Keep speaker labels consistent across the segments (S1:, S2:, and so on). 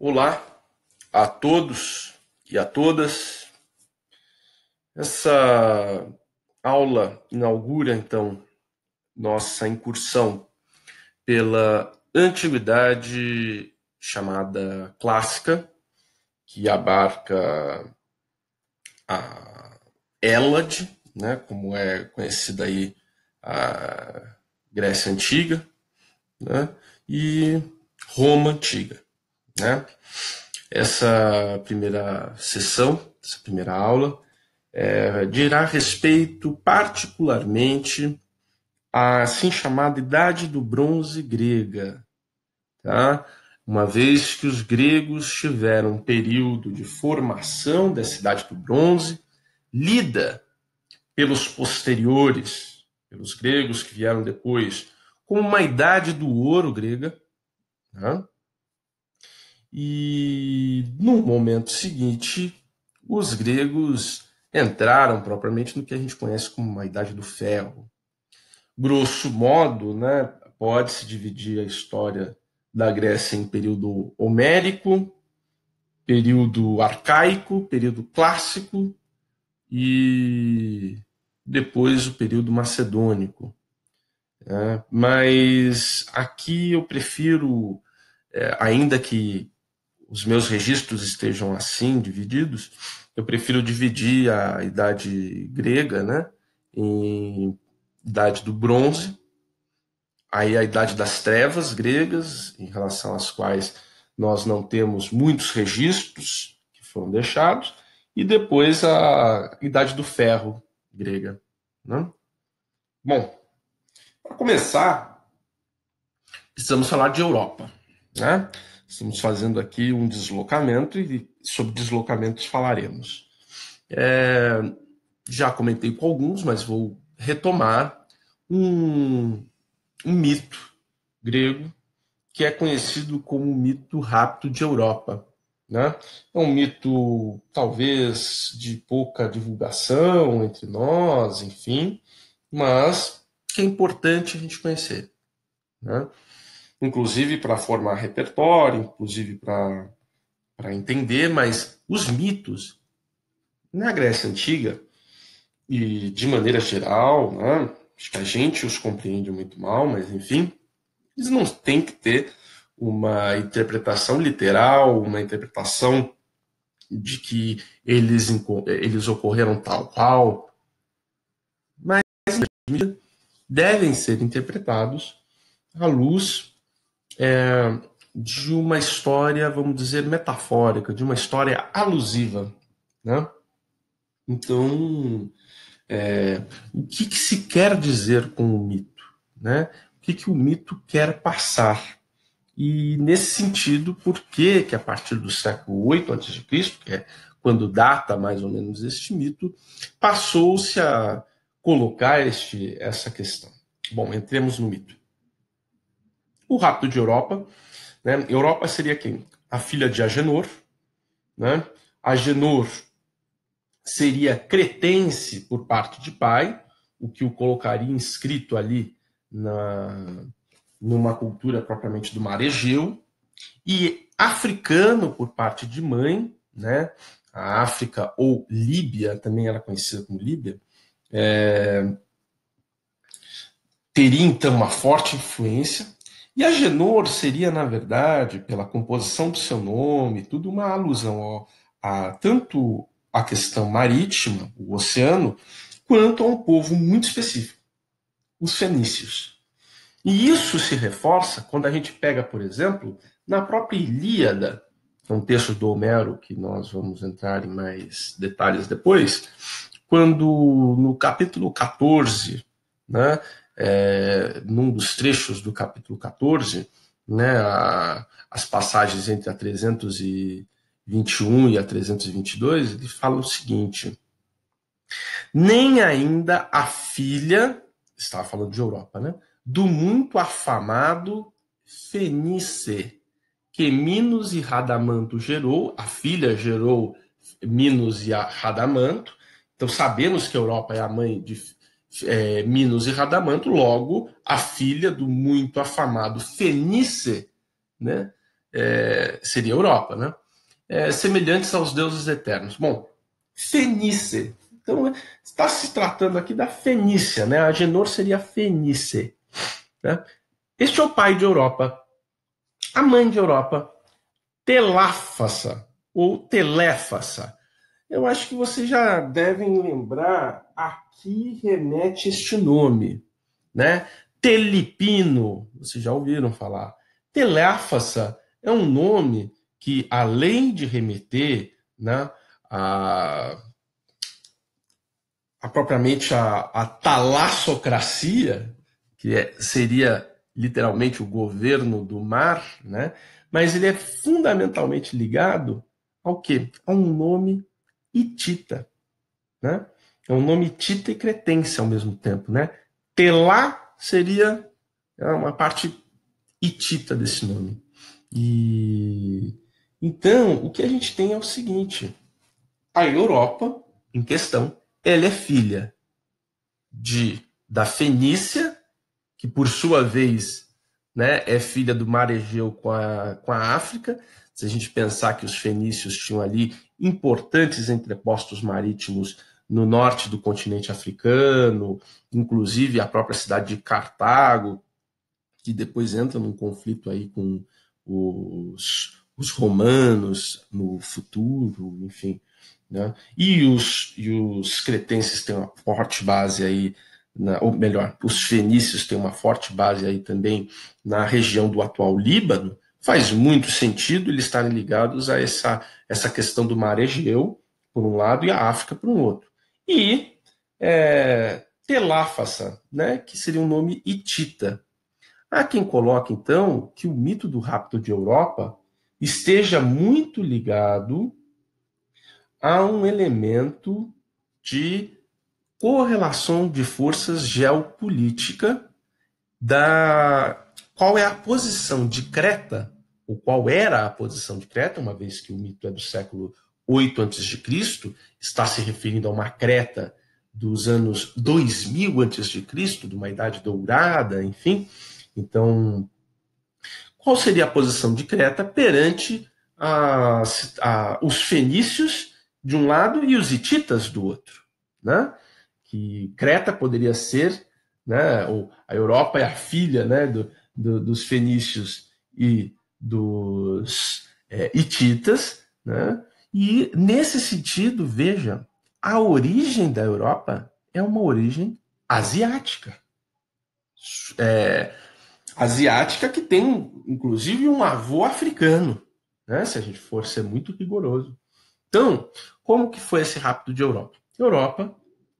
S1: Olá a todos e a todas. Essa aula inaugura, então, nossa incursão pela antiguidade chamada clássica, que abarca a Hélade, né, como é conhecida aí a Grécia Antiga, né, e Roma Antiga, né? Essa primeira sessão, essa primeira aula, dirá respeito particularmente à assim chamada Idade do Bronze grega, tá? Uma vez que os gregos tiveram um período de formação dessa Idade do Bronze, lida pelos posteriores, pelos gregos que vieram depois, como uma Idade do Ouro grega, tá? E no momento seguinte, os gregos entraram propriamente no que a gente conhece como uma Idade do Ferro. Grosso modo, né, pode-se dividir a história da Grécia em período homérico, período arcaico, período clássico e depois o período macedônico. Mas aqui eu prefiro, ainda que os meus registros estejam assim divididos, eu prefiro dividir a idade grega, né, em idade do bronze, aí a idade das trevas gregas, em relação às quais nós não temos muitos registros que foram deixados, e depois a idade do ferro grega, né? Bom, para começar, precisamos falar de Europa, né? Estamos fazendo aqui um deslocamento e sobre deslocamentos falaremos. Já comentei com alguns, mas vou retomar um mito grego que é conhecido como o mito rápido de Europa, né? É um mito talvez de pouca divulgação entre nós, enfim, mas que é importante a gente conhecer, né? Inclusive para formar repertório, inclusive para entender, mas os mitos na Grécia Antiga, e de maneira geral, né, acho que a gente os compreende muito mal, mas enfim, eles não têm que ter uma interpretação literal, uma interpretação de que eles ocorreram tal qual, mas devem ser interpretados à luz de uma história, vamos dizer, metafórica, de uma história alusiva, né? Então, o que se quer dizer com o mito, né? O que o mito quer passar? E nesse sentido, por que a partir do século VIII a.C., que é quando data mais ou menos este mito, passou-se a colocar essa questão? Bom, entremos no mito. O rapto de Europa, né? Europa seria quem? A filha de Agenor, né? Agenor seria cretense por parte de pai, o que o colocaria inscrito ali numa cultura propriamente do mar Egeu, e africano por parte de mãe, né? A África ou Líbia, também era conhecida como Líbia, teria então uma forte influência. E Agenor seria, na verdade, pela composição do seu nome, tudo uma alusão a tanto a questão marítima, o oceano, quanto a um povo muito específico, os fenícios. E isso se reforça quando a gente pega, por exemplo, na própria Ilíada, que é um texto do Homero, que nós vamos entrar em mais detalhes depois, quando no capítulo 14, né, num dos trechos do capítulo 14, né, as passagens entre a 321 e a 322, ele fala o seguinte: nem ainda a filha, estava falando de Europa, né, do muito afamado Fenice, que Minos e Radamanto gerou, a filha gerou Minos e Radamanto, então sabemos que a Europa é a mãe de Minos e Radamanto, logo a filha do muito afamado Fenice, né, seria Europa, né? Semelhantes aos deuses eternos. Bom, Fenícia. Então, está se tratando aqui da Fenícia, né? Agenor seria Fenícia, né? Este é o pai de Europa. A mãe de Europa, Teláfasa, ou Teléfasa. Eu acho que vocês já devem lembrar a que remete este nome, né? Telipino, vocês já ouviram falar. Teléfasa é um nome que, além de remeter, né, a, propriamente a talassocracia, que seria literalmente o governo do mar, né? Mas ele é fundamentalmente ligado ao quê? A um nome hitita, né? É um nome hitita e cretense ao mesmo tempo, né? Telá seria uma parte hitita desse nome. E então, o que a gente tem é o seguinte: a Europa em questão, ela é filha da Fenícia, que por sua vez, né, é filha do Mar Egeu com a África. Se a gente pensar que os fenícios tinham ali importantes entrepostos marítimos no norte do continente africano, inclusive a própria cidade de Cartago, que depois entra num conflito aí com os romanos no futuro, enfim. Né? E os cretenses têm uma forte base aí, ou melhor, os fenícios têm uma forte base aí também na região do atual Líbano. Faz muito sentido eles estarem ligados a essa questão do mar Egeu, por um lado, e a África, por um outro. E Teláfasa, né, que seria um nome hitita. Há quem coloque, então, que o mito do rapto de Europa esteja muito ligado a um elemento de correlação de forças geopolítica qual é a posição de Creta, ou qual era a posição de Creta, uma vez que o mito é do século 8 a.C., está se referindo a uma Creta dos anos 2000 a.C., de uma idade dourada, enfim. Então, qual seria a posição de Creta perante os fenícios de um lado e os hititas do outro, né? Que Creta poderia ser, né? Ou a Europa é a filha, né? Dos fenícios e dos hititas, né? E nesse sentido, veja, a origem da Europa é uma origem asiática. Asiática que tem, inclusive, um avô africano, né? Se a gente for ser muito rigoroso. Então, como que foi esse rapto de Europa? Europa,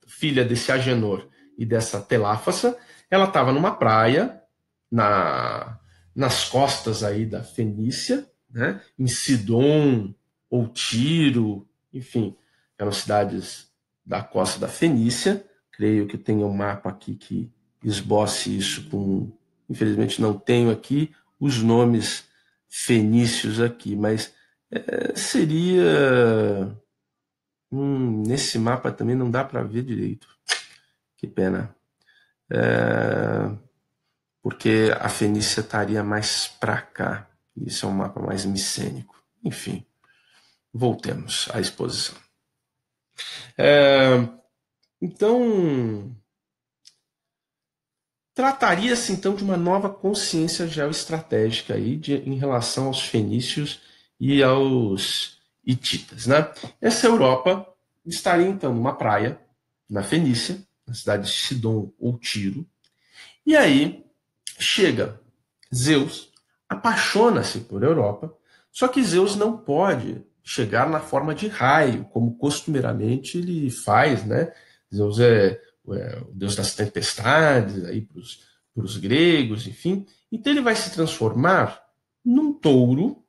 S1: filha desse Agenor e dessa Teláfasa, ela estava numa praia nas costas aí da Fenícia, né? Em Sidom ou Tiro, enfim, eram cidades da costa da Fenícia. Creio que tem um mapa aqui que esboce isso com... Infelizmente não tenho aqui os nomes fenícios aqui, mas seria... nesse mapa também não dá para ver direito. Que pena. Porque a Fenícia estaria mais para cá. Isso é um mapa mais micênico. Enfim, voltemos à exposição. Então, trataria-se então de uma nova consciência geoestratégica aí em relação aos fenícios e aos hititas, né? Essa Europa estaria então numa praia na Fenícia, na cidade de Sidom ou Tiro, e aí chega Zeus, apaixona-se por Europa, só que Zeus não pode chegar na forma de raio, como costumeiramente ele faz, né? Zeus é o deus das tempestades aí para os gregos, enfim. Então ele vai se transformar num touro,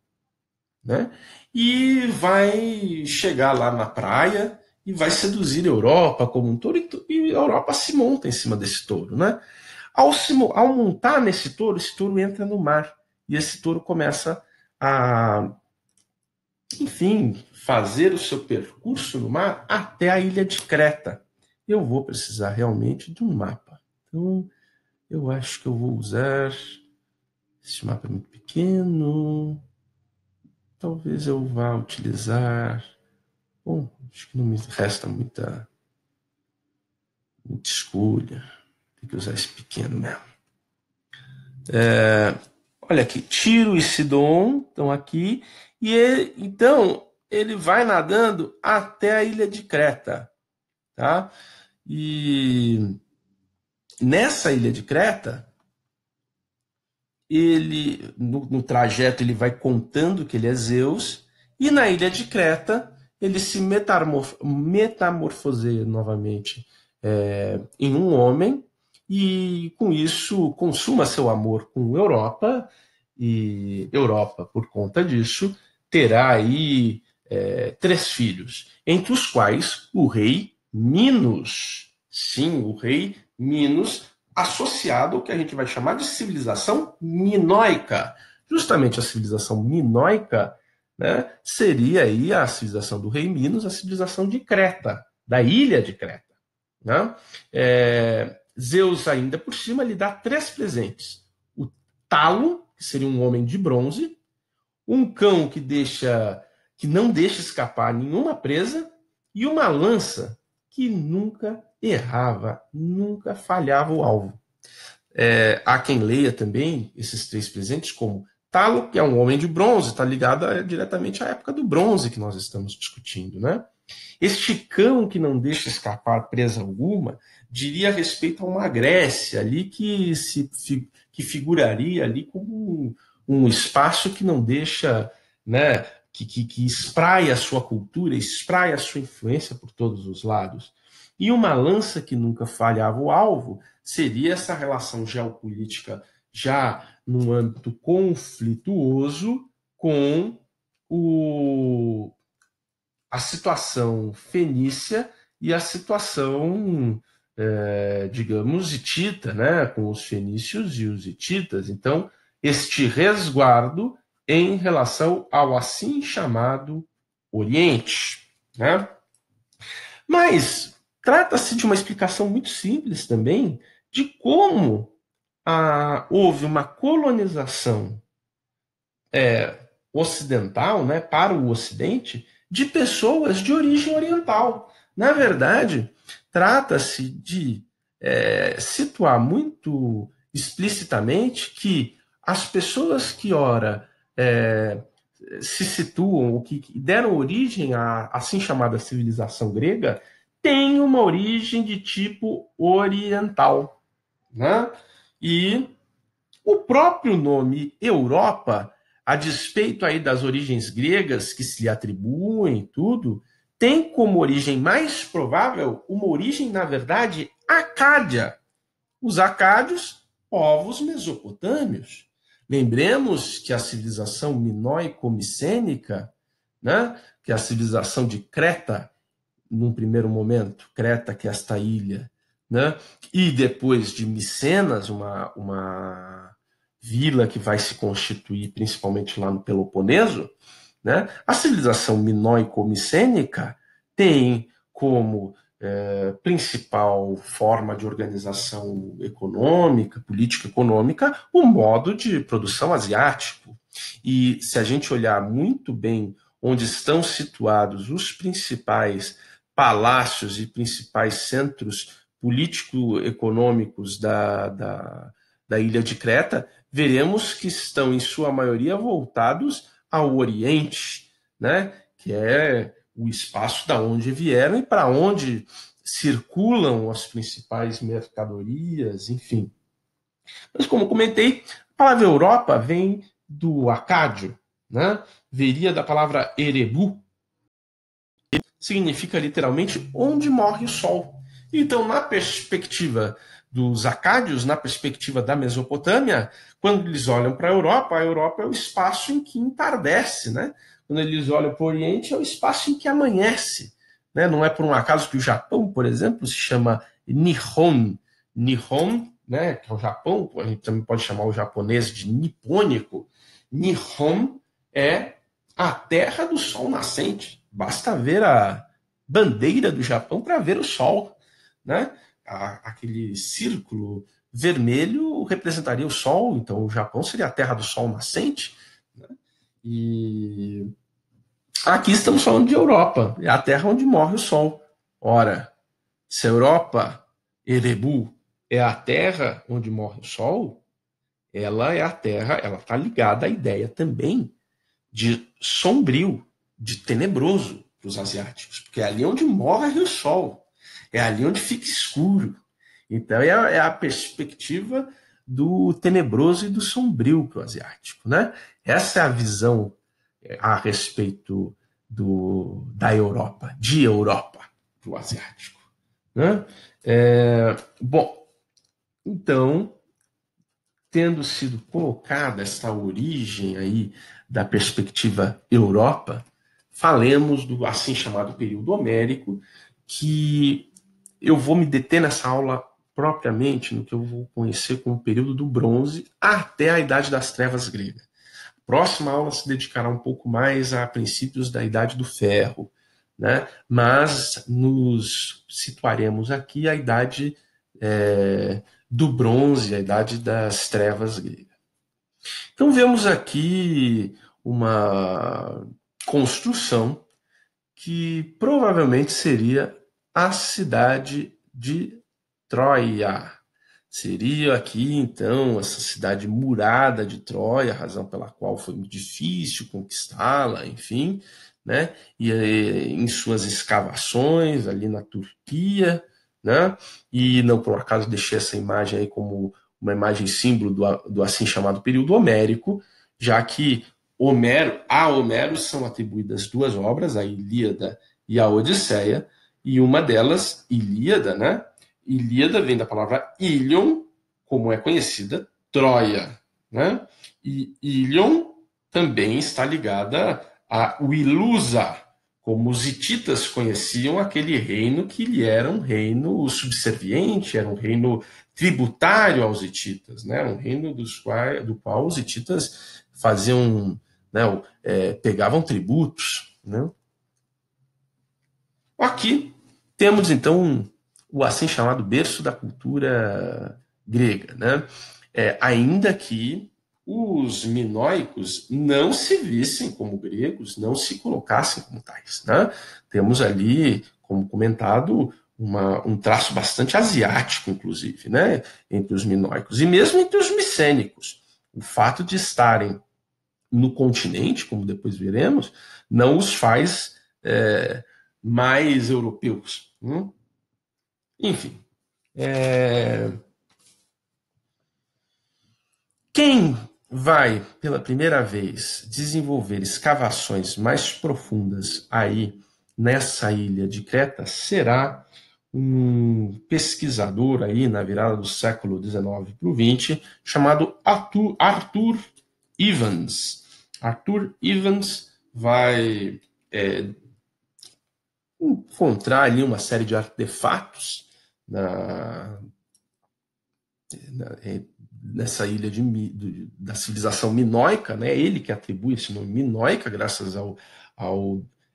S1: né? E vai chegar lá na praia e vai seduzir a Europa como um touro, e a Europa se monta em cima desse touro, né? Ao montar nesse touro, esse touro entra no mar e esse touro começa a, enfim, fazer o seu percurso no mar até a ilha de Creta. Eu vou precisar realmente de um mapa. Então, eu acho que eu vou usar... Esse mapa é muito pequeno. talvez eu vá utilizar... Bom, acho que não me resta muita escolha. Tem que usar esse pequeno mesmo. Olha aqui, Tiro e Sidom estão aqui. Então, ele vai nadando até a ilha de Creta. Tá? E nessa ilha de Creta, ele no trajeto ele vai contando que ele é Zeus, e na ilha de Creta ele se metamorfoseia novamente em um homem, e com isso consuma seu amor com Europa, e Europa, por conta disso, terá aí 3 filhos, entre os quais o rei Minos. Sim, o rei Minos, associado ao que a gente vai chamar de civilização minoica. Justamente a civilização minoica, né, seria aí a civilização do rei Minos, a civilização de Creta, da ilha de Creta. Né? Zeus, ainda por cima, lhe dá 3 presentes. O talo, que seria um homem de bronze, um cão que não deixa escapar nenhuma presa, e uma lança que nunca errava, nunca falhava o alvo. Há quem leia também esses 3 presentes como Talo, que é um homem de bronze, está ligado diretamente à época do bronze que nós estamos discutindo, né? Este cão que não deixa escapar presa alguma diria respeito a uma Grécia ali que figuraria ali como um espaço que não deixa, né, que espraia a sua cultura, espraia a sua influência por todos os lados. E uma lança que nunca falhava o alvo seria essa relação geopolítica já num âmbito conflituoso com a situação fenícia e a situação, digamos, hitita, né, com os fenícios e os hititas. Então, este resguardo em relação ao assim chamado Oriente. Né? Mas trata-se de uma explicação muito simples também de como houve uma colonização ocidental, né, para o Ocidente, de pessoas de origem oriental. Na verdade, trata-se de situar muito explicitamente que as pessoas que ora se situam, ou que deram origem à assim chamada civilização grega, têm uma origem de tipo oriental. Né? E o próprio nome Europa, a despeito aí das origens gregas que se lhe atribuem tudo, tem como origem mais provável uma origem, na verdade, acádia. Os acádios, povos mesopotâmios. Lembremos que a civilização minoico-micênica, né, que é a civilização de Creta, num primeiro momento, Creta, que é esta ilha, né, e depois de Micenas, uma vila que vai se constituir principalmente lá no Peloponeso, né, a civilização minoico-micênica tem como principal forma de organização econômica, política econômica, o modo de produção asiático. E se a gente olhar muito bem onde estão situados os principais palácios e principais centros político-econômicos da ilha de Creta, veremos que estão, em sua maioria, voltados ao Oriente, né? Que é o espaço da onde vieram e para onde circulam as principais mercadorias, enfim. Mas, como comentei, a palavra Europa vem do acádio, né? Viria da palavra Erebu, que significa literalmente onde morre o sol. Então, na perspectiva dos acádios, na perspectiva da Mesopotâmia, quando eles olham para a Europa é o espaço em que entardece, né? Quando eles olham para o Oriente, é o espaço em que amanhece. Né? Não é por um acaso que o Japão, por exemplo, se chama Nihon. Nihon, né, que é o Japão, a gente também pode chamar o japonês de nipônico. Nihon é a terra do sol nascente. Basta ver a bandeira do Japão para ver o sol. Né? Aquele círculo vermelho representaria o sol, então o Japão seria a terra do sol nascente. Né? E aqui estamos falando de Europa, é a terra onde morre o sol. Ora, se a Europa, Erebu, é a terra onde morre o sol, ela é a terra, ela está ligada à ideia também de sombrio, de tenebroso para os asiáticos, porque é ali onde morre o sol, é ali onde fica escuro. Então é a perspectiva do tenebroso e do sombrio para o asiático, né? Essa é a visão a respeito da Europa, de Europa para o asiático, né? Bom, então, tendo sido colocada essa origem aí da perspectiva Europa, falemos do assim chamado período homérico, que eu vou me deter nessa aula propriamente no que eu vou conhecer como o período do bronze até a Idade das Trevas grega. A próxima aula se dedicará um pouco mais a princípios da Idade do Ferro, né? Mas nos situaremos aqui a Idade do bronze, a Idade das Trevas grega. Então vemos aqui uma construção que provavelmente seria a cidade de Troia. Seria aqui, então, essa cidade murada de Troia, a razão pela qual foi muito difícil conquistá-la, enfim, né? E em suas escavações ali na Turquia, né? E não por acaso deixei essa imagem aí como uma imagem símbolo do assim chamado período homérico, já que a Homero são atribuídas duas obras, a Ilíada e a Odisseia, e uma delas, Ilíada, né? Ilíada vem da palavra Ilion, como é conhecida, Troia, né? E Ilion também está ligada a Ilusa, como os hititas conheciam aquele reino que lhe era um reino subserviente, era um reino tributário aos hititas, né? Um reino do qual os hititas faziam, né, pegavam tributos, né? Aqui temos então o assim chamado berço da cultura grega, né? Ainda que os minoicos não se vissem como gregos, não se colocassem como tais, né? Temos ali, como comentado, um traço bastante asiático, inclusive, né? Entre os minoicos e mesmo entre os micênicos. O fato de estarem no continente, como depois veremos, não os faz mais europeus. Enfim. Quem vai, pela primeira vez, desenvolver escavações mais profundas aí nessa ilha de Creta será um pesquisador aí na virada do século XIX para o XX, chamado Arthur Evans. Arthur Evans vai encontrar ali uma série de artefatos nessa ilha da civilização minoica, né? Ele que atribui esse nome minoica, graças ao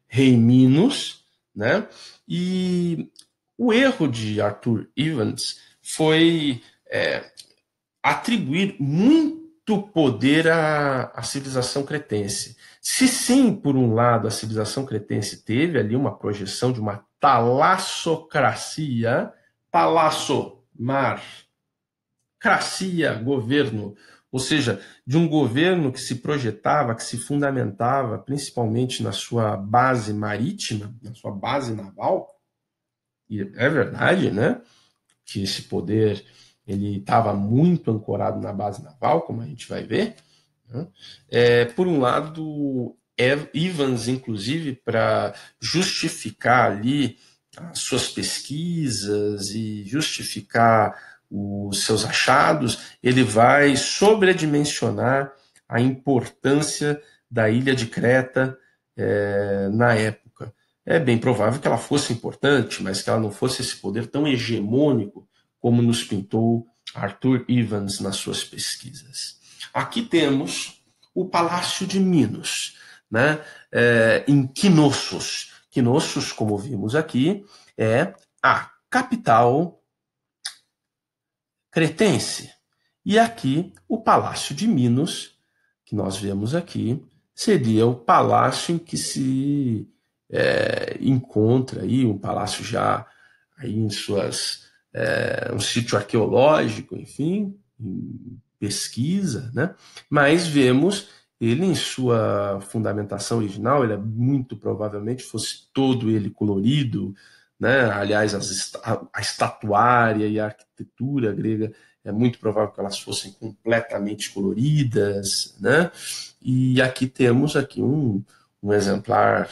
S1: rei Minos, né? E o erro de Arthur Evans foi atribuir muito poder à civilização cretense. Se sim, por um lado, a civilização cretense teve ali uma projeção de uma talassocracia, talasso, mar, cracia, governo, ou seja, de um governo que se projetava, que se fundamentava principalmente na sua base marítima, na sua base naval, e é verdade, né, que esse poder ele estava muito ancorado na base naval, como a gente vai ver, né? Por um lado, Evans, inclusive, para justificar ali as suas pesquisas e justificar os seus achados, ele vai sobredimensionar a importância da ilha de Creta na época. É bem provável que ela fosse importante, mas que ela não fosse esse poder tão hegemônico como nos pintou Arthur Evans nas suas pesquisas. Aqui temos o Palácio de Minos, né? Em Knossos. Knossos, como vimos aqui, é a capital cretense. E aqui, o Palácio de Minos, que nós vemos aqui, seria o palácio em que se encontra aí, um palácio já aí em suas um sítio arqueológico, enfim, em pesquisa, né? Mas vemos ele em sua fundamentação original, ele muito provavelmente fosse todo ele colorido, né? Aliás, a estatuária e a arquitetura grega é muito provável que elas fossem completamente coloridas, né? E aqui temos aqui um exemplar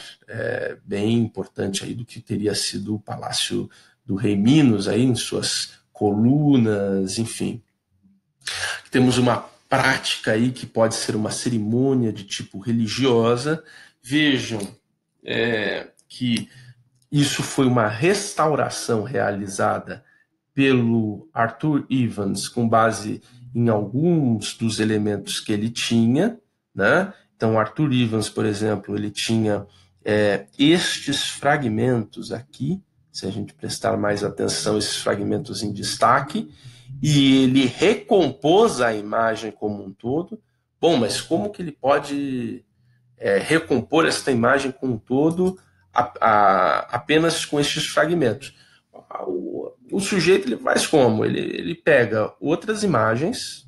S1: bem importante aí do que teria sido o Palácio do Rei Minos, aí em suas colunas, enfim. Temos uma prática aí que pode ser uma cerimônia de tipo religiosa. Vejam que isso foi uma restauração realizada pelo Arthur Evans com base em alguns dos elementos que ele tinha, né? Então, Arthur Evans, por exemplo, ele tinha estes fragmentos aqui, se a gente prestar mais atenção, esses fragmentos em destaque, e ele recompôs a imagem como um todo. Bom, mas como que ele pode recompor esta imagem como um todo apenas com estes fragmentos? O sujeito ele faz como? Ele pega outras imagens,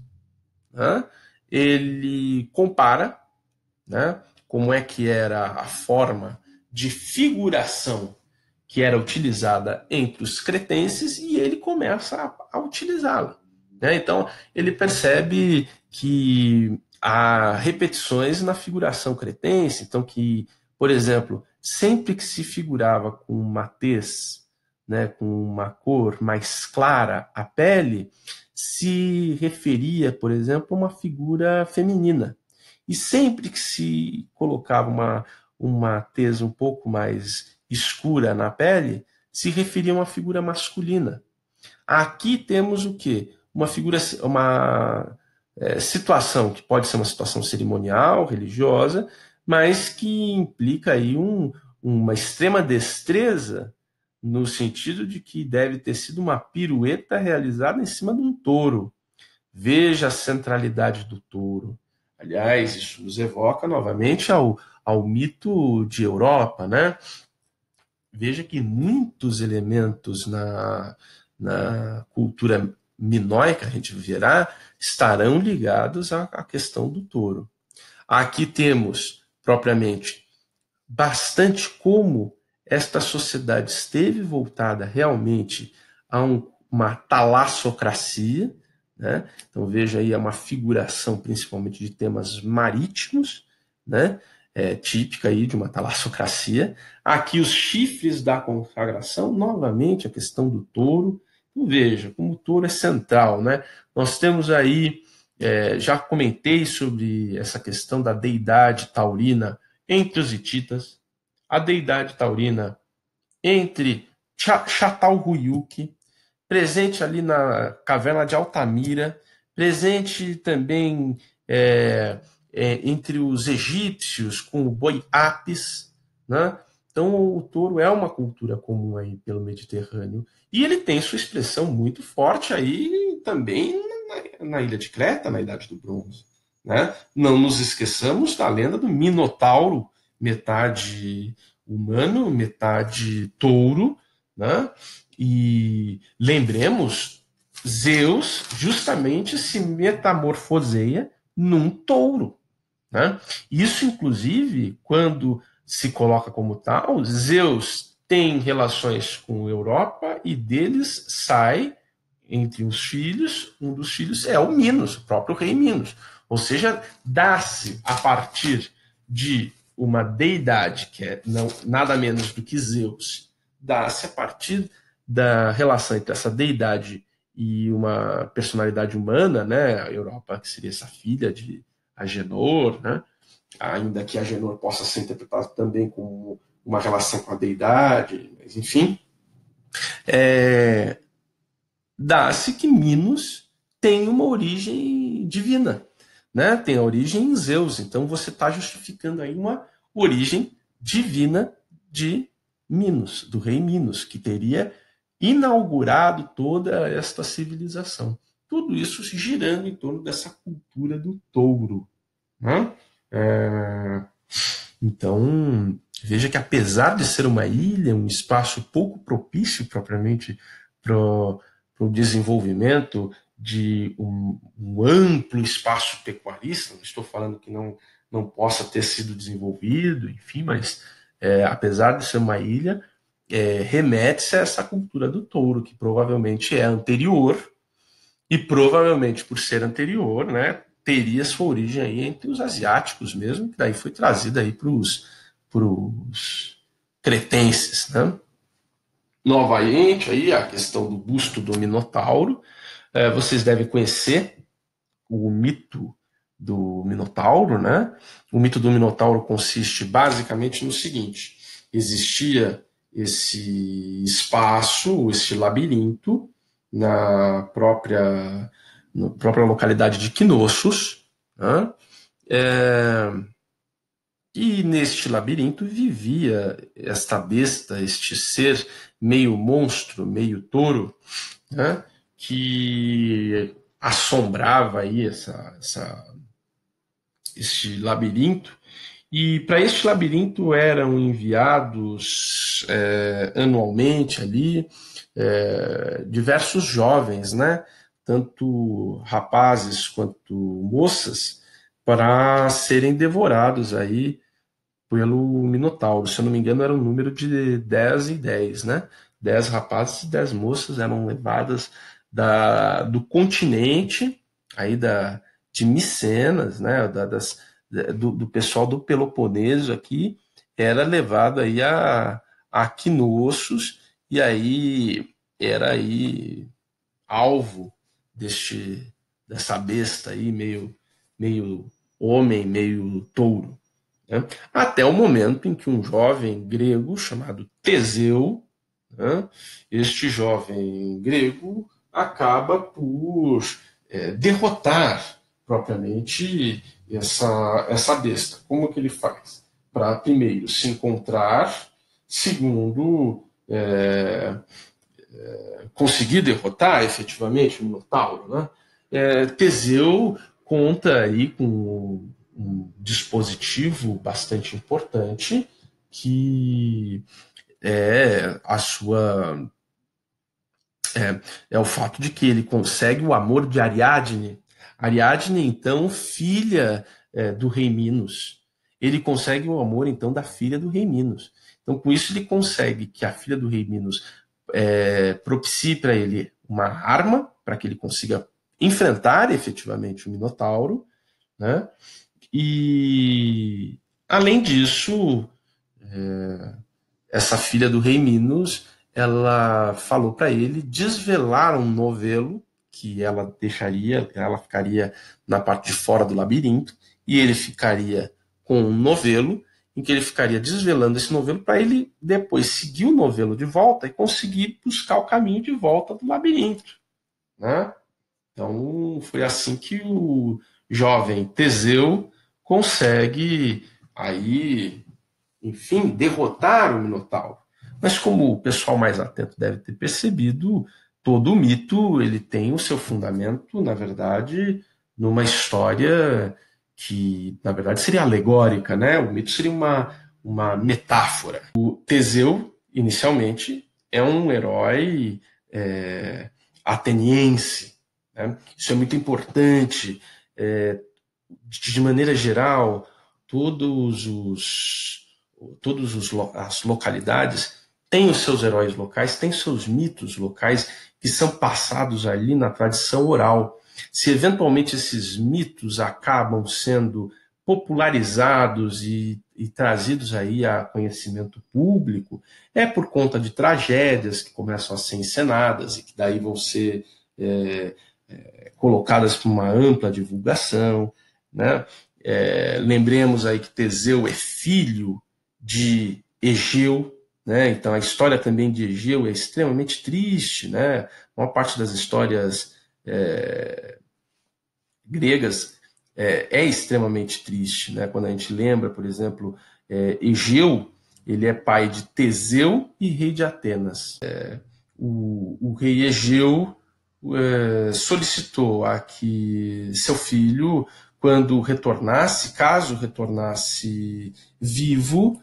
S1: né? Ele compara, né, como é que era a forma de figuração que era utilizada entre os cretenses e ele começa a utilizá-la. Né? Então, ele percebe que há repetições na figuração cretense, então que, por exemplo, sempre que se figurava com uma tez, né, com uma cor mais clara a pele, se referia, por exemplo, a uma figura feminina. E sempre que se colocava uma tez um pouco mais escura na pele, se referia a uma figura masculina. Aqui temos o quê? Uma figura, uma situação que pode ser uma situação cerimonial, religiosa, mas que implica aí uma extrema destreza no sentido de que deve ter sido uma pirueta realizada em cima de um touro. Veja a centralidade do touro. Aliás, isso nos evoca novamente ao mito de Europa, né? Veja que muitos elementos na cultura minoica, a gente verá, estarão ligados à questão do touro. Aqui temos, propriamente, bastante como esta sociedade esteve voltada realmente a uma talassocracia, né? Então veja aí uma figuração principalmente de temas marítimos, né? Típica aí de uma talassocracia. Aqui os chifres da consagração, novamente a questão do touro. Então veja como o touro é central, né? Nós temos aí, já comentei sobre essa questão da deidade taurina entre os hititas, a deidade taurina entre Çatalhöyük, presente ali na caverna de Altamira, presente também entre os egípcios com o boi Apis, né? Então o touro é uma cultura comum aí pelo Mediterrâneo e ele tem sua expressão muito forte aí também na ilha de Creta, na Idade do Bronze, né? Não nos esqueçamos da lenda do Minotauro, metade humano, metade touro, né? E lembremos, Zeus justamente se metamorfoseia num touro, né? Isso, inclusive, quando se coloca como tal, Zeus tem relações com a Europa e deles sai, entre os filhos, um dos filhos é o Minos, o próprio rei Minos. Ou seja, dá-se a partir de uma deidade, que é nada menos do que Zeus, dá-se a partir da relação entre essa deidade e uma personalidade humana, né? A Europa, que seria essa filha de Agenor, né? Ainda que Agenor possa ser interpretado também como uma relação com a deidade, mas enfim, dá-se que Minos tem uma origem divina, né? Tem a origem em Zeus, então você está justificando aí uma origem divina de Minos, do rei Minos, que teria inaugurado toda esta civilização. Tudo isso girando em torno dessa cultura do touro, né? Então, veja que apesar de ser uma ilha, um espaço pouco propício propriamente para o desenvolvimento de um amplo espaço pecuarista, não estou falando que não possa ter sido desenvolvido, enfim, mas apesar de ser uma ilha, remete-se a essa cultura do touro, que provavelmente é anterior, e provavelmente por ser anterior, né, teria sua origem aí entre os asiáticos mesmo, que daí foi trazida aí para os cretenses, né? Novamente, aí a questão do busto do Minotauro. Vocês devem conhecer o mito do Minotauro, né? O mito do Minotauro consiste basicamente no seguinte: existia esse espaço, esse labirinto, na própria localidade de Knossos, né? E neste labirinto vivia esta besta, este ser meio monstro, meio touro, né? Que assombrava aí este labirinto. E para este labirinto eram enviados anualmente ali diversos jovens, né? Tanto rapazes quanto moças, para serem devorados aí pelo Minotauro. Se eu não me engano, era um número de 10 em 10, né? 10 rapazes e 10 moças eram levadas do continente, aí de Micenas, né? Do pessoal do Peloponeso aqui, era levado aí a Knossos, e aí era aí alvo dessa besta aí, meio homem, meio touro. Né? Até o momento em que um jovem grego chamado Teseu, né? Este jovem grego acaba por derrotar propriamente essa besta. Como que ele faz? Para, primeiro, se encontrar, segundo, conseguir derrotar efetivamente o Minotauro. Né? Teseu conta aí com um dispositivo bastante importante, que é a sua é o fato de que ele consegue o amor de Ariadne. Ariadne, então, filha do rei Minos. Ele consegue o amor, então, da filha do rei Minos. Então, com isso, ele consegue que a filha do rei Minos propicie para ele uma arma, para que ele consiga enfrentar efetivamente o Minotauro, né? E, além disso, essa filha do rei Minos, ela falou para ele desvelar um novelo que ela ficaria na parte de fora do labirinto, e ele ficaria com um novelo em que ele ficaria desvelando esse novelo para ele depois seguir o novelo de volta e conseguir buscar o caminho de volta do labirinto, né? Então foi assim que o jovem Teseu consegue aí, enfim, derrotar o Minotauro. Mas como o pessoal mais atento deve ter percebido, todo o mito ele tem o seu fundamento, na verdade, numa história que, na verdade, seria alegórica, né? O mito seria uma metáfora. O Teseu, inicialmente, é um herói ateniense, né? Isso é muito importante. De maneira geral, as localidades têm os seus heróis locais, têm seus mitos locais que são passados ali na tradição oral. Se eventualmente esses mitos acabam sendo popularizados e trazidos aí a conhecimento público, é por conta de tragédias que começam a ser encenadas e que daí vão ser colocadas para uma ampla divulgação, né? Lembremos aí que Teseu é filho de Egeu, né? Então a história também de Egeu é extremamente triste, né? Uma parte das histórias gregas é extremamente triste, né? Quando a gente lembra, por exemplo, Egeu, ele é pai de Teseu e rei de Atenas. O rei Egeu solicitou a que seu filho quando retornasse, caso retornasse vivo,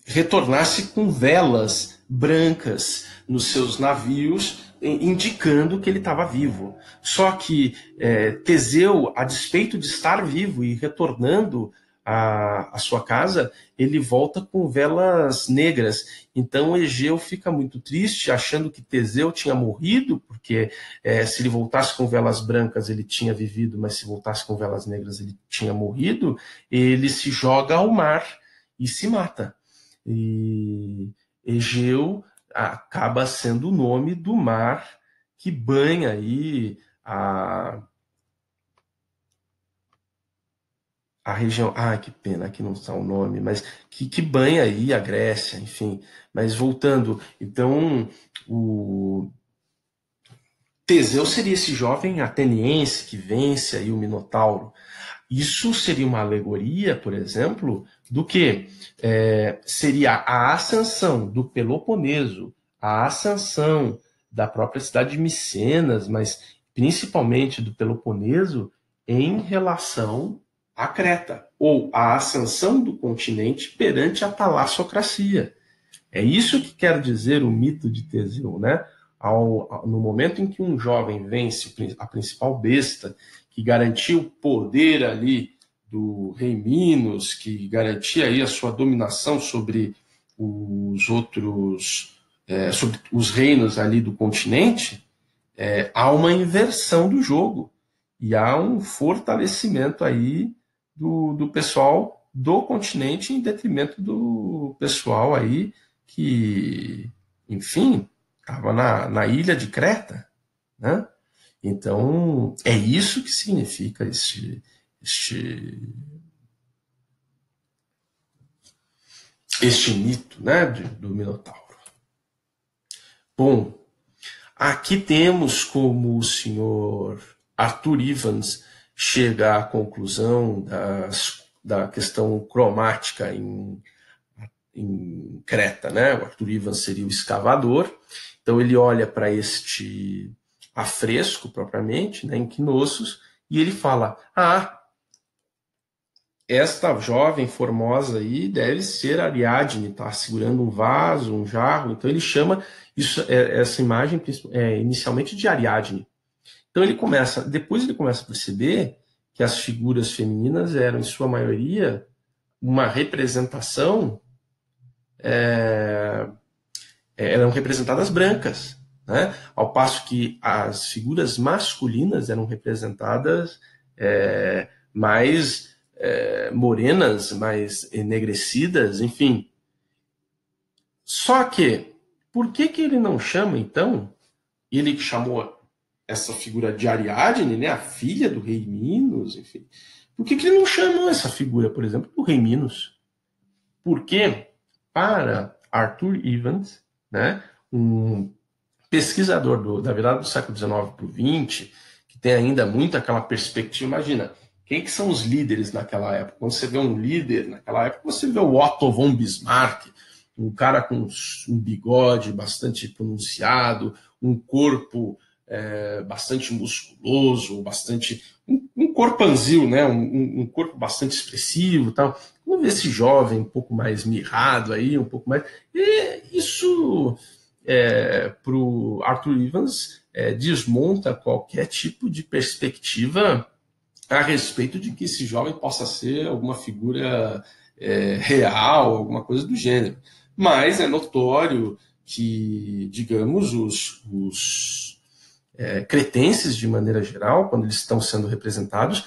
S1: retornasse com velas brancas nos seus navios, indicando que ele estava vivo. Só que Teseu, a despeito de estar vivo e retornando à sua casa, ele volta com velas negras. Então Egeu fica muito triste, achando que Teseu tinha morrido, porque se ele voltasse com velas brancas ele tinha vivido, mas se voltasse com velas negras ele tinha morrido. Ele se joga ao mar e se mata. E Egeu acaba sendo o nome do mar que banha aí a região. Que pena, aqui não está o nome, mas que banha aí a Grécia, enfim. Mas voltando, então, o Teseu seria esse jovem ateniense que vence aí o Minotauro. Isso seria uma alegoria, por exemplo, do que seria a ascensão do Peloponeso, a ascensão da própria cidade de Micenas, mas principalmente do Peloponeso, em relação à Creta, ou a ascensão do continente perante a talassocracia. É isso que quer dizer o mito de Teseu, né? No momento em que um jovem vence a principal besta, que garantia o poder ali do rei Minos, que garantia aí a sua dominação sobre os outros, sobre os reinos ali do continente, há uma inversão do jogo e há um fortalecimento aí do pessoal do continente em detrimento do pessoal aí que, enfim, estava na ilha de Creta, né? Então, é isso que significa este mito, né, do Minotauro. Bom, aqui temos como o senhor Arthur Evans chega à conclusão da questão cromática em Creta, né? O Arthur Evans seria o escavador, então ele olha para este afresco propriamente, né, em Knossos, e ele fala: esta jovem formosa aí deve ser Ariadne, tá segurando um vaso, um jarro. Então ele chama essa imagem inicialmente de Ariadne. Então depois ele começa a perceber que as figuras femininas eram, em sua maioria, uma representação, eram representadas brancas, né? Ao passo que as figuras masculinas eram representadas mais morenas, mais enegrecidas, enfim. Só que, por que ele não chama, então, ele que chamou essa figura de Ariadne, né, a filha do rei Minos, enfim, por que ele não chamou essa figura, por exemplo, do rei Minos? Porque, para Arthur Evans, né, um pesquisador da virada do século XIX para o XX, que tem ainda muito aquela perspectiva, imagina, quem que são os líderes naquela época? Quando você vê um líder naquela época, você vê o Otto von Bismarck, um cara com um bigode bastante pronunciado, um corpo bastante musculoso, um corpanzil, né? Um corpo bastante expressivo, tal. Vamos ver esse jovem um pouco mais mirrado aí, um pouco mais. E isso para o Arthur Evans desmonta qualquer tipo de perspectiva a respeito de que esse jovem possa ser alguma figura real, alguma coisa do gênero. Mas é notório que, digamos, os cretenses, de maneira geral, quando eles estão sendo representados,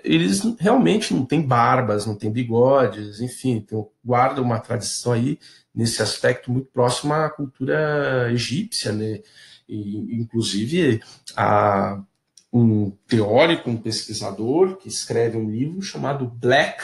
S1: eles realmente não têm barbas, não têm bigodes, enfim, guardam uma tradição aí, nesse aspecto, muito próximo à cultura egípcia, né? E, inclusive, um teórico, um pesquisador, que escreve um livro chamado Black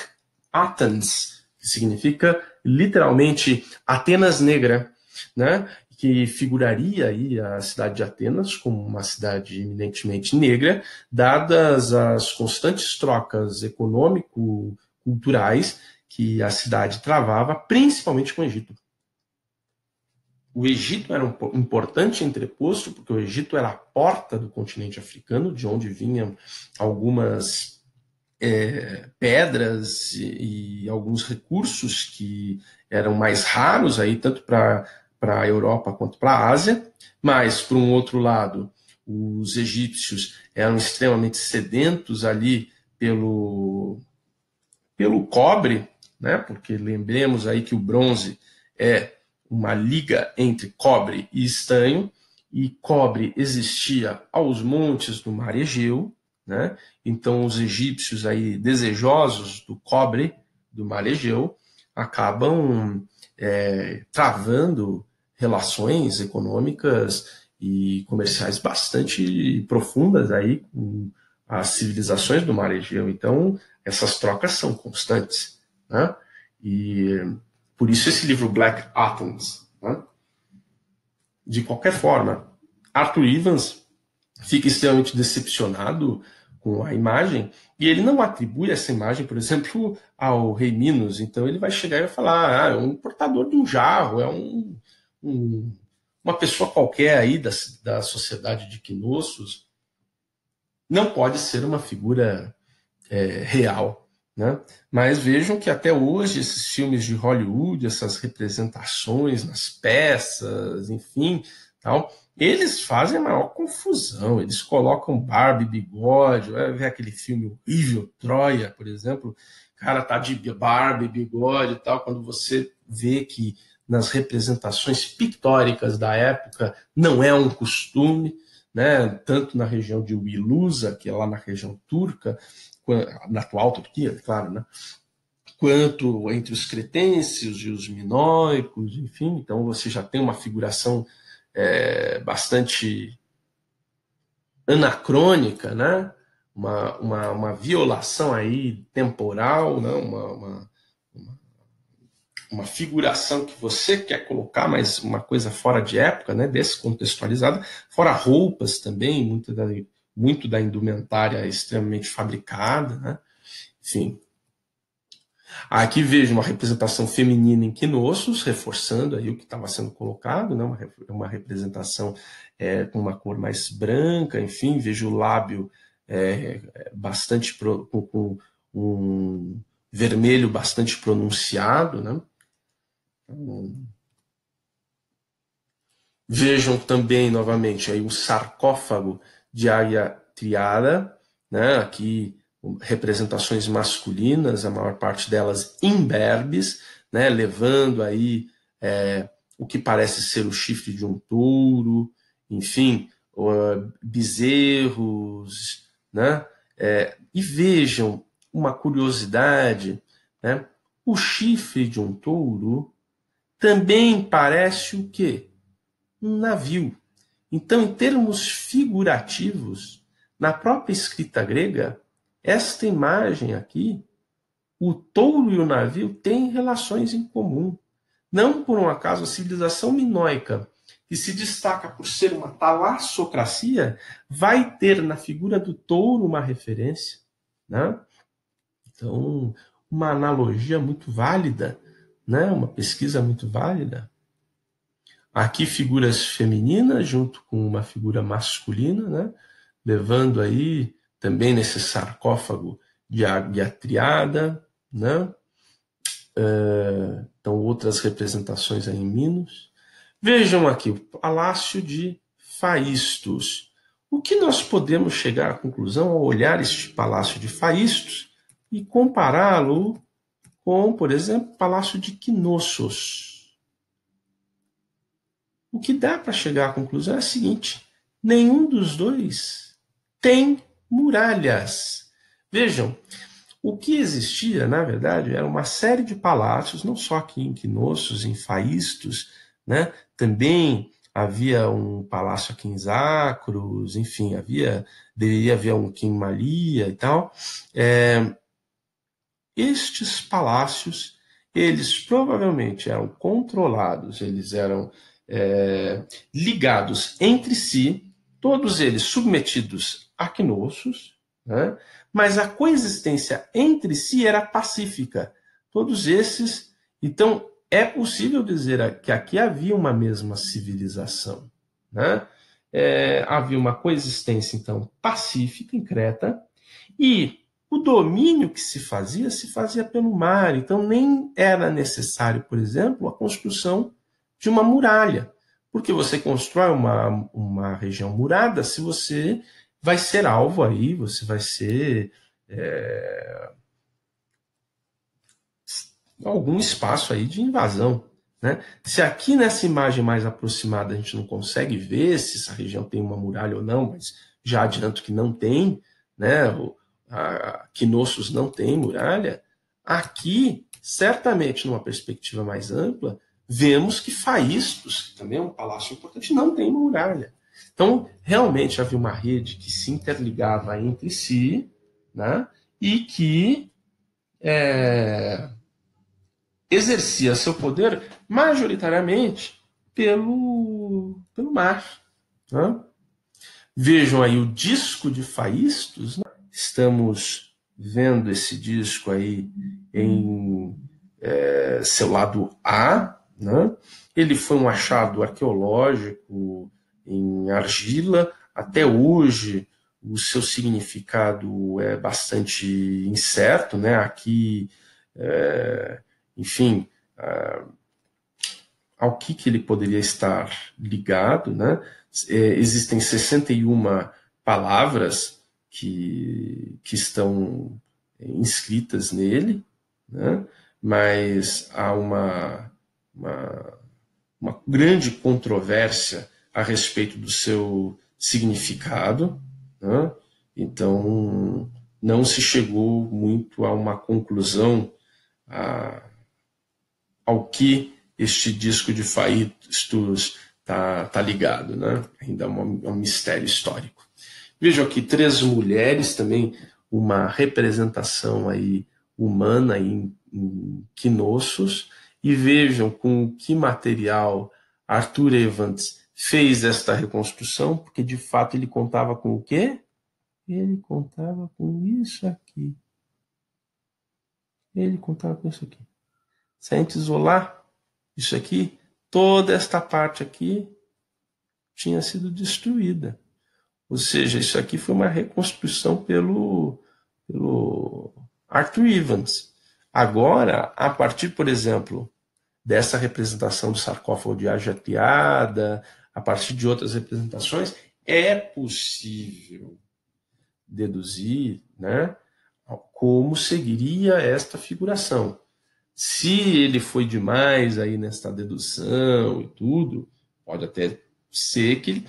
S1: Athens, que significa literalmente Atenas Negra, né? Que figuraria aí a cidade de Atenas como uma cidade eminentemente negra, dadas as constantes trocas econômico-culturais que a cidade travava, principalmente com o Egito. o Egito era um importante entreposto, porque o Egito era a porta do continente africano, de onde vinham algumas pedras e alguns recursos que eram mais raros, aí, tanto para a Europa quanto para a Ásia. Mas, por um outro lado, os egípcios eram extremamente sedentos ali pelo cobre, né? Porque lembremos aí que o bronze é uma liga entre cobre e estanho, e cobre existia aos montes do mar Egeu, né? Então os egípcios aí desejosos do cobre do mar Egeu acabam travando relações econômicas e comerciais bastante profundas aí com as civilizações do mar Egeu. Então essas trocas são constantes, né? E por isso esse livro Black Athens, né? De qualquer forma, Arthur Evans fica extremamente decepcionado com a imagem e ele não atribui essa imagem, por exemplo, ao rei Minos. Então ele vai chegar e vai falar, é um portador de um jarro, é uma pessoa qualquer aí da sociedade de Knossos. Não pode ser uma figura real, né? Mas vejam que até hoje esses filmes de Hollywood, essas representações nas peças, enfim, tal, eles fazem a maior confusão. Eles colocam barba e bigode. Vai ver aquele filme horrível, Troia, por exemplo, o cara tá de barba e bigode e tal, quando você vê que nas representações pictóricas da época não é um costume, né? Tanto na região de Wilusa, que é lá na região turca, na atual Turquia, claro, né? Quanto entre os cretenses e os minoicos, enfim. Então você já tem uma figuração bastante anacrônica, né? Uma violação aí temporal, né? Uma figuração que você quer colocar, mas uma coisa fora de época, né? Descontextualizada, fora roupas também, muito da indumentária extremamente uma né? Enfim. Aqui vejo uma representação feminina em Knossos, reforçando aí o que estava sendo colocado, né? Uma representação com uma cor mais branca, enfim, vejo o lábio bastante com um vermelho bastante pronunciado, né? Vejam também, novamente, aí um sarcófago de Águia Triada, né? Aqui representações masculinas, a maior parte delas imberbes, né? Levando aí o que parece ser o chifre de um touro, enfim, bezerros, né? E vejam uma curiosidade, né? O chifre de um touro também parece o quê? Um navio. Então, em termos figurativos, na própria escrita grega, esta imagem aqui, o touro e o navio têm relações em comum. Não por um acaso a civilização minoica, que se destaca por ser uma talassocracia, vai ter na figura do touro uma referência, né? Então, uma analogia muito válida, né? Uma pesquisa muito válida. Aqui figuras femininas junto com uma figura masculina, né? Levando aí também nesse sarcófago de Águia Triada, né? Então outras representações aí em Minos. Vejam aqui o Palácio de Faístos. O que nós podemos chegar à conclusão ao olhar este Palácio de Faístos e compará-lo com, por exemplo, o Palácio de Knossos? O que dá para chegar à conclusão é a seguinte: nenhum dos dois tem muralhas. Vejam, o que existia, na verdade, era uma série de palácios, não só aqui em Knossos, em Faístos, né? Também havia um palácio aqui em Zacros, enfim, deveria haver um aqui em Malia e tal. Estes palácios, eles provavelmente eram controlados, eles eram ligados entre si, todos eles submetidos a Knossos, né? Mas a coexistência entre si era pacífica. Todos esses, então, é possível dizer que aqui havia uma mesma civilização, né? Havia uma coexistência, então, pacífica em Creta, e o domínio que se fazia pelo mar, então nem era necessário, por exemplo, a construção de uma muralha, porque você constrói uma região murada se você vai ser alvo aí, você vai ser algum espaço aí de invasão. Né? Se aqui nessa imagem mais aproximada a gente não consegue ver se essa região tem uma muralha ou não, mas já adianto que não tem, né? Knossos não tem muralha, aqui, certamente, numa perspectiva mais ampla, vemos que Faístos, que também é um palácio importante, não tem muralha. Então, realmente havia uma rede que se interligava entre si, né? E que exercia seu poder majoritariamente pelo mar. Né? Vejam aí o disco de Faístos. Né? Estamos vendo esse disco aí em seu lado A. Né? Ele foi um achado arqueológico em argila. Até hoje, o seu significado é bastante incerto. Né? Aqui, enfim, ao que ele poderia estar ligado. Né? Existem 61 palavras que estão inscritas nele, né? Mas há uma grande controvérsia a respeito do seu significado. Né? Então, não se chegou muito a uma conclusão ao que este disco de Faístos está ligado. Né? Ainda é um mistério histórico. Vejam aqui 3 mulheres, também uma representação aí humana em Knossos, e vejam com que material Arthur Evans fez esta reconstrução, porque de fato ele contava com o quê? Ele contava com isso aqui. Ele contava com isso aqui. Se a gente isolar isso aqui, toda esta parte aqui tinha sido destruída. Ou seja, isso aqui foi uma reconstrução pelo Arthur Evans. Agora, a partir, por exemplo, dessa representação do sarcófago de Ajateada, a partir de outras representações, é possível deduzir, né, como seguiria esta figuração. Se ele foi demais aí nesta dedução e tudo, pode até ser que ele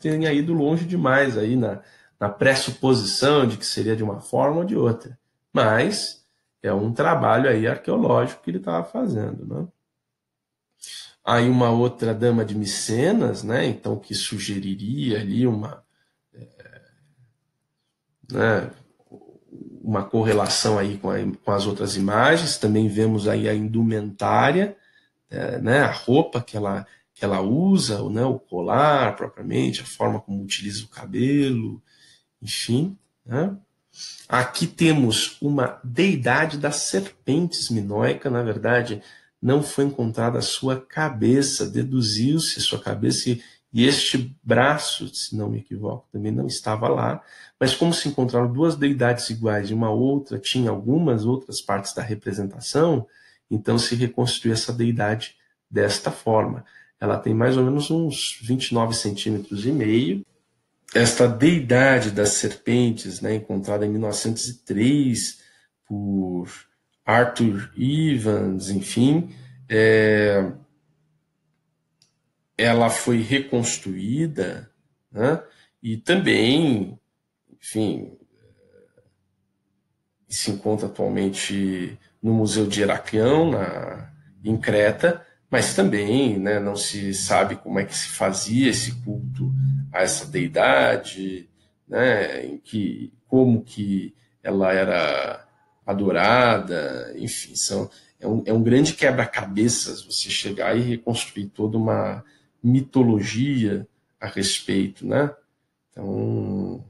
S1: tenha ido longe demais aí na pressuposição de que seria de uma forma ou de outra. Mas é um trabalho aí arqueológico que ele estava fazendo. Né? Aí uma outra dama de Micenas, né? Então, que sugeriria ali uma correlação aí com as outras imagens. Também vemos aí a indumentária, né? A roupa que ela usa, né? O colar propriamente, a forma como utiliza o cabelo, enfim. Né? Aqui temos uma deidade das serpentes minoica, na verdade, não foi encontrada a sua cabeça, deduziu-se a sua cabeça e este braço, se não me equivoco, também não estava lá, mas como se encontraram 2 deidades iguais e uma outra tinha algumas outras partes da representação, então se reconstruiu essa deidade desta forma. Ela tem mais ou menos uns 29 centímetros e meio. Esta deidade das serpentes, né, encontrada em 1903 por Arthur Evans, enfim, ela foi reconstruída, né, e também, enfim, se encontra atualmente no Museu de Heraclião, em Creta, mas também, né, não se sabe como é que se fazia esse culto a essa deidade, né, como que ela era adorada, enfim, é um grande quebra-cabeças você chegar e reconstruir toda uma mitologia a respeito, né? Então,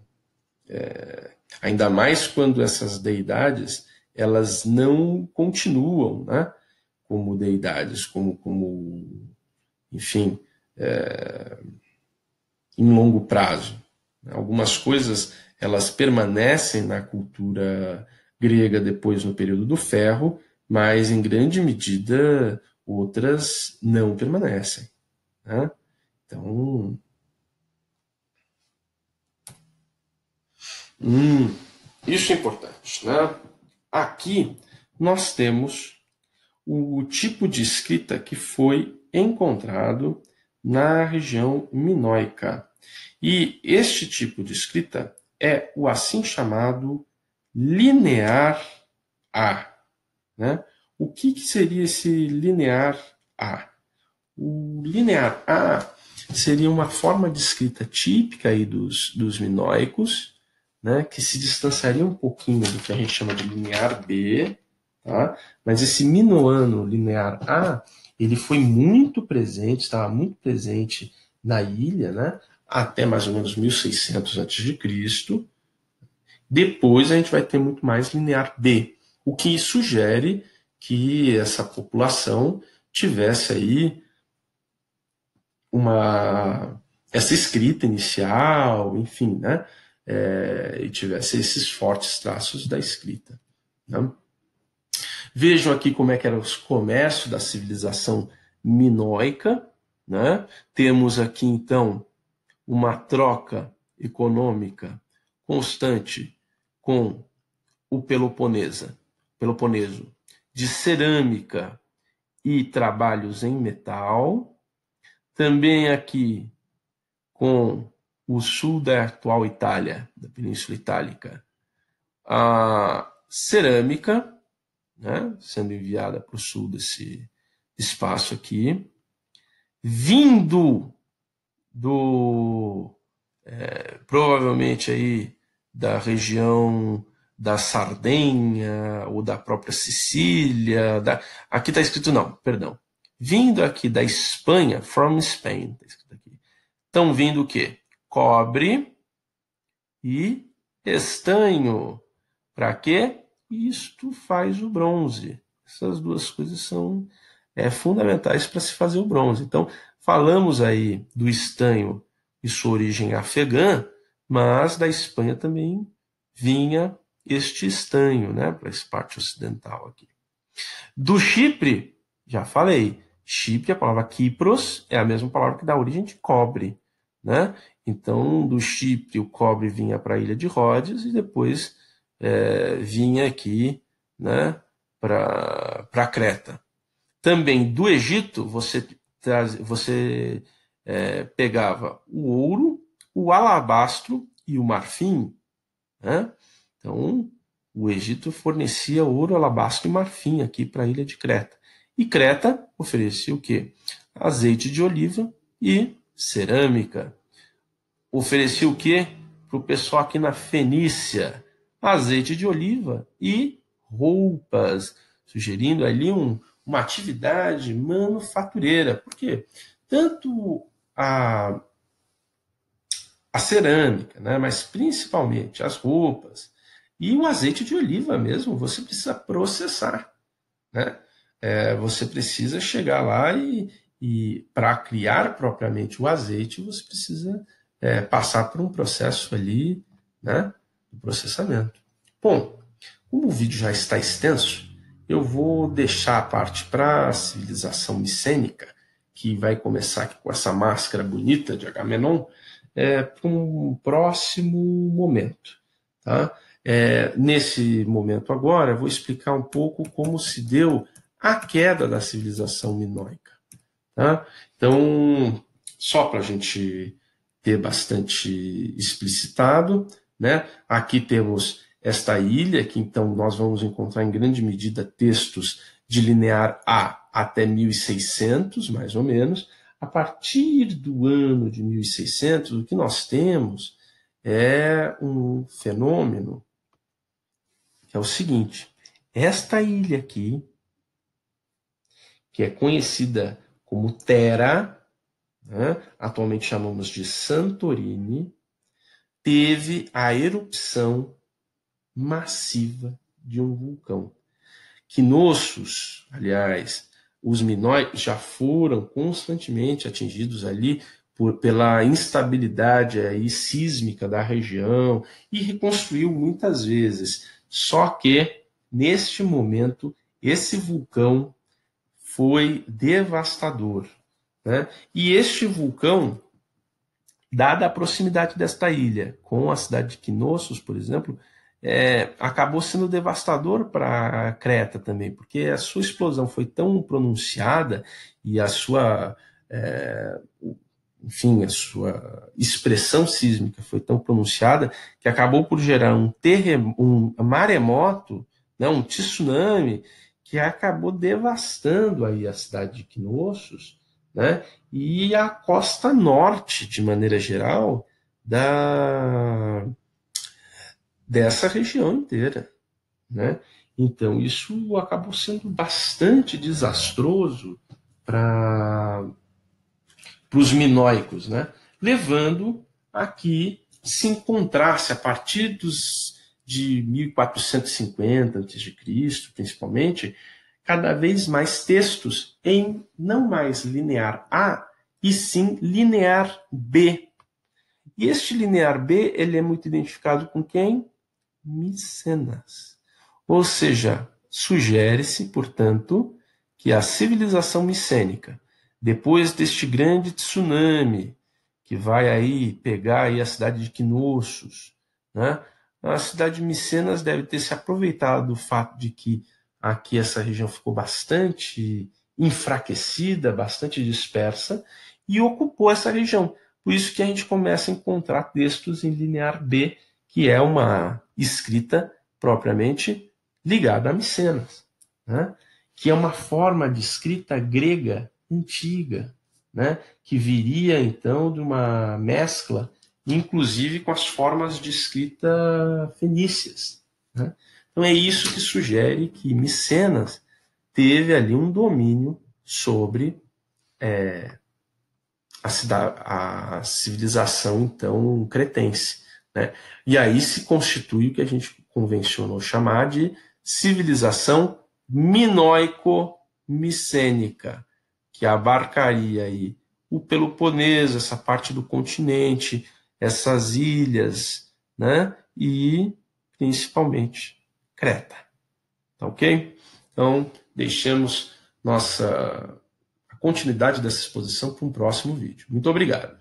S1: ainda mais quando essas deidades elas não continuam, né? como deidades, enfim, em longo prazo. Algumas coisas elas permanecem na cultura grega depois no período do Ferro, mas em grande medida outras não permanecem. Né? Então, isso é importante. Né? Aqui nós temos o tipo de escrita que foi encontrado na região minoica. E este tipo de escrita é o assim chamado linear A. Né? O que seria esse linear A? O linear A seria uma forma de escrita típica aí dos minoicos, né, que se distanciaria um pouquinho do que a gente chama de linear B, tá? Mas esse minoano linear A, ele foi muito presente, estava muito presente na ilha, né, até mais ou menos 1600 a.C. Depois a gente vai ter muito mais linear B, o que sugere que essa população tivesse aí essa escrita inicial, enfim, né? E tivesse esses fortes traços da escrita. Né? Vejam aqui como é que era os comércios da civilização minoica. Né? Temos aqui, então, uma troca econômica constante com o Peloponeso de cerâmica e trabalhos em metal. Também aqui com o sul da atual Itália, da Península Itálica, a cerâmica, né, sendo enviada para o sul desse espaço aqui, vindo provavelmente aí da região da Sardenha ou da própria Sicília, aqui está escrito não, perdão, vindo aqui da Espanha, from Spain, está escrito aqui. Estão vindo o quê? Cobre e estanho. Para quê? Isto faz o bronze. Essas duas coisas são fundamentais para se fazer o bronze. Então, falamos aí do estanho e sua origem afegã, mas da Espanha também vinha este estanho, né, para essa parte ocidental aqui. Do Chipre, já falei, Chipre, a palavra Quipros, é a mesma palavra que dá origem de cobre. Né? Então, do Chipre, o cobre vinha para a ilha de Rhodes e depois vinha aqui, né, para Creta. Também do Egito, você pegava o ouro, o alabastro e o marfim. Né? Então, o Egito fornecia ouro, alabastro e marfim aqui para a ilha de Creta. E Creta oferecia o quê? Azeite de oliva e cerâmica. Oferecia o quê para o pessoal aqui na Fenícia? Azeite de oliva e roupas, sugerindo ali uma atividade manufatureira. Por quê? Tanto a cerâmica, né? Mas principalmente as roupas e o azeite de oliva mesmo, você precisa processar. Né? Você precisa chegar lá e para criar propriamente o azeite, você precisa passar por um processo ali, né, de processamento. Bom, como o vídeo já está extenso, eu vou deixar a parte para a civilização micênica, que vai começar aqui com essa máscara bonita de Agamenon, para um próximo momento. Tá? Nesse momento agora, eu vou explicar um pouco como se deu a queda da civilização minoica. Tá? Então, só para a gente ter bastante explicitado, né? Aqui temos esta ilha, que então nós vamos encontrar em grande medida textos de linear A até 1600, mais ou menos. A partir do ano de 1600, o que nós temos é um fenômeno que é o seguinte: esta ilha aqui, que é conhecida como Terra, né, atualmente chamamos de Santorini, teve a erupção massiva de um vulcão. Knossos, aliás, os minoicos já foram constantemente atingidos ali pela instabilidade aí sísmica da região e reconstruiu muitas vezes. Só que, neste momento, esse vulcão foi devastador, né? E este vulcão, dada a proximidade desta ilha com a cidade de Knossos, por exemplo, acabou sendo devastador para Creta também, porque a sua explosão foi tão pronunciada e a sua, enfim, a sua expressão sísmica foi tão pronunciada que acabou por gerar um maremoto, né, um tsunami, que acabou devastando aí a cidade de Knossos, né, e a costa norte, de maneira geral, dessa região inteira, né? Então, isso acabou sendo bastante desastroso para os minoicos, né? Levando a que se encontrasse, a partir de 1450 a.C., principalmente, cada vez mais textos em não mais linear A, e sim linear B. E este linear B ele é muito identificado com quem? Micenas. Ou seja, sugere-se, portanto, que a civilização micênica, depois deste grande tsunami, que vai aí pegar aí a cidade de Knossos, né? A cidade de Micenas deve ter se aproveitado do fato de que aqui essa região ficou bastante enfraquecida, bastante dispersa, e ocupou essa região. Por isso que a gente começa a encontrar textos em linear B, que é uma escrita propriamente ligada a Micenas, né? Que é uma forma de escrita grega antiga, né? Que viria então de uma mescla, inclusive com as formas de escrita fenícias, né? Então é isso que sugere que Micenas teve ali um domínio sobre a civilização então cretense, né? E aí se constitui o que a gente convencionou chamar de civilização minoico-micênica, que abarcaria aí o Peloponeso, essa parte do continente, essas ilhas, né? E principalmente Creta. Tá ok? Então, deixamos a continuidade dessa exposição para um próximo vídeo. Muito obrigado.